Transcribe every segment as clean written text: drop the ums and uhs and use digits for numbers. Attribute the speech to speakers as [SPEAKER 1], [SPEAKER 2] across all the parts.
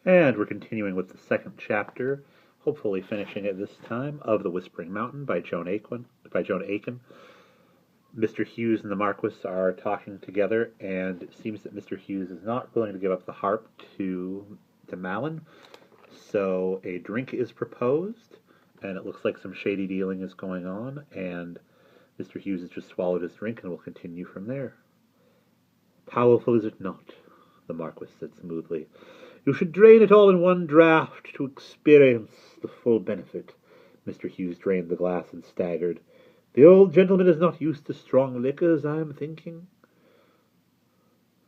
[SPEAKER 1] And we're continuing with the second chapter, hopefully finishing it this time, of The Whispering Mountain by Joan Aiken. Mr. Hughes and the Marquis are talking together, and it seems that Mr. Hughes is not willing to give up the harp to Malin. So a drink is proposed, and it looks like some shady dealing is going on, and Mr. Hughes has just swallowed his drink and will continue from there. "Powerful, is it not?" the Marquis said smoothly. "You should drain it all in one draught to experience the full benefit." Mr. Hughes drained the glass and staggered. "The old gentleman is not used to strong liquors, I am thinking."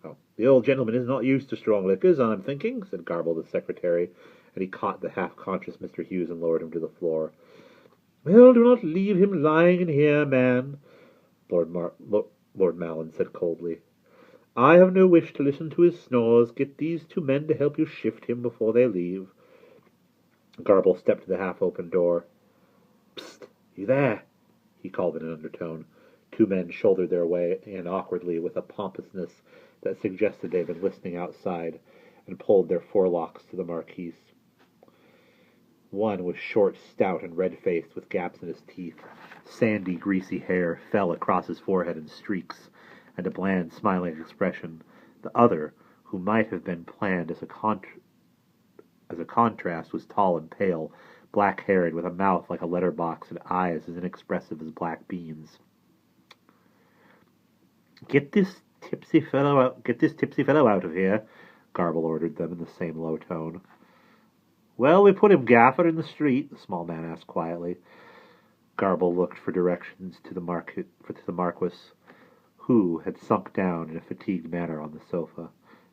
[SPEAKER 1] "Oh, the old gentleman is not used to strong liquors, I'm thinking," said Garble, the secretary, and he caught the half-conscious Mr. Hughes and lowered him to the floor. "Well, do not leave him lying in here, man," Lord Malin said coldly. "I have no wish to listen to his snores. Get these two men to help you shift him before they leave." Garble stepped to the half-open door. "Psst! You there?" he called in an undertone. Two men shouldered their way in awkwardly with a pompousness that suggested they had been listening outside, and pulled their forelocks to the Marquis. One was short, stout, and red-faced, with gaps in his teeth. Sandy, greasy hair fell across his forehead in streaks, and a bland, smiling expression. The other, who might have been planned as a contrast, was tall and pale, black-haired, with a mouth like a letterbox and eyes as inexpressive as black beans. Get this tipsy fellow out of here," Garble ordered them in the same low tone. "Well, we put him, Gaffer, in the street?" the small man asked quietly. Garble looked for directions to the Marquis, who had sunk down in a fatigued manner on the sofa.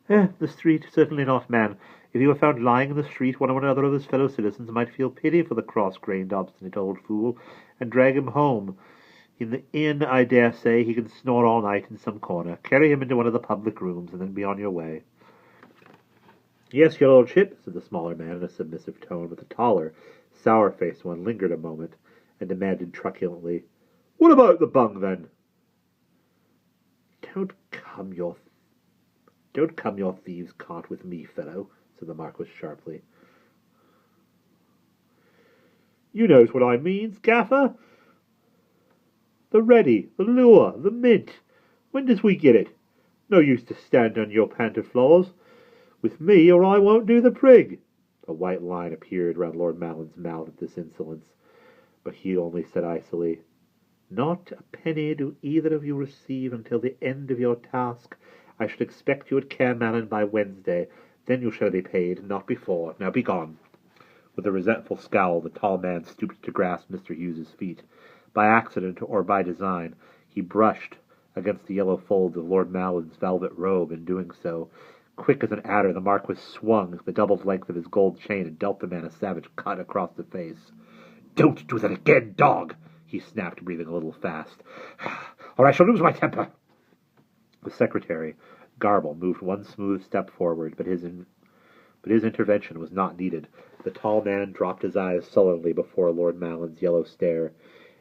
[SPEAKER 1] The street, certainly not, man. If he were found lying in the street, one or another of his fellow citizens might feel pity for the cross-grained, obstinate old fool, and drag him home. In the inn, I dare say, he can snore all night in some corner. Carry him into one of the public rooms, and then be on your way." "Yes, your lordship," said the smaller man in a submissive tone, but the taller, sour-faced one lingered a moment, and demanded truculently, "What about the bung, then?" Don't come your thieves' cant with me, fellow," said the Marquis sharply. "You knows what I means, Gaffer. The ready, the lure, the mint. When does we get it? No use to stand on your pantoflaws with me, or I won't do the prig." A white line appeared round Lord Malin's mouth at this insolence, but he only said icily, "Not a penny do either of you receive until the end of your task. I shall expect you at Caermallen by Wednesday. Then you shall be paid, not before. Now be gone." With a resentful scowl, the tall man stooped to grasp Mr. Hughes's feet. By accident or by design, he brushed against the yellow folds of Lord Malin's velvet robe in doing so. Quick as an adder, the Marquis swung the doubled length of his gold chain and dealt the man a savage cut across the face. "Don't do that again, dog!" he snapped, breathing a little fast, "or I shall lose my temper." The secretary, Garble, moved one smooth step forward, but his intervention was not needed. The tall man dropped his eyes sullenly before Lord Malin's yellow stare,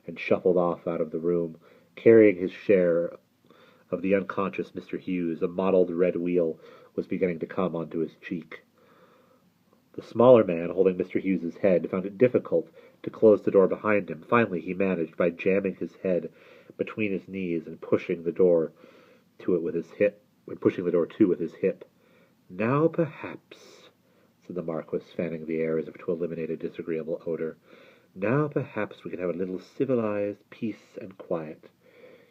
[SPEAKER 1] and shuffled off out of the room, carrying his share of the unconscious Mr. Hughes. A mottled red wheal was beginning to come onto his cheek. The smaller man, holding Mr. Hughes's head, found it difficult to close the door behind him. Finally he managed, by jamming his head between his knees and pushing the door to with his hip. "Now, perhaps," said the Marquis, fanning the air as if to eliminate a disagreeable odor, "now perhaps we can have a little civilized peace and quiet."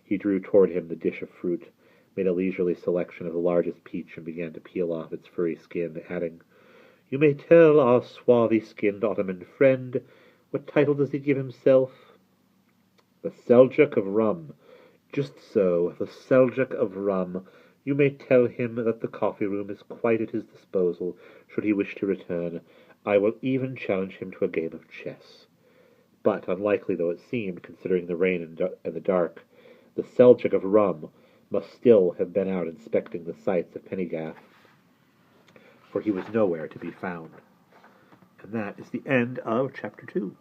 [SPEAKER 1] He drew toward him the dish of fruit, made a leisurely selection of the largest peach, and began to peel off its furry skin, adding, "You may tell our swarthy-skinned Ottoman friend, what title does he give himself?" "The Seljuk of Rum." "Just so, the Seljuk of Rum. You may tell him that the coffee-room is quite at his disposal, should he wish to return. I will even challenge him to a game of chess." But, unlikely though it seemed, considering the rain and the dark, the Seljuk of Rum must still have been out inspecting the sights of Pennygaff, for he was nowhere to be found. And that is the end of Chapter 2.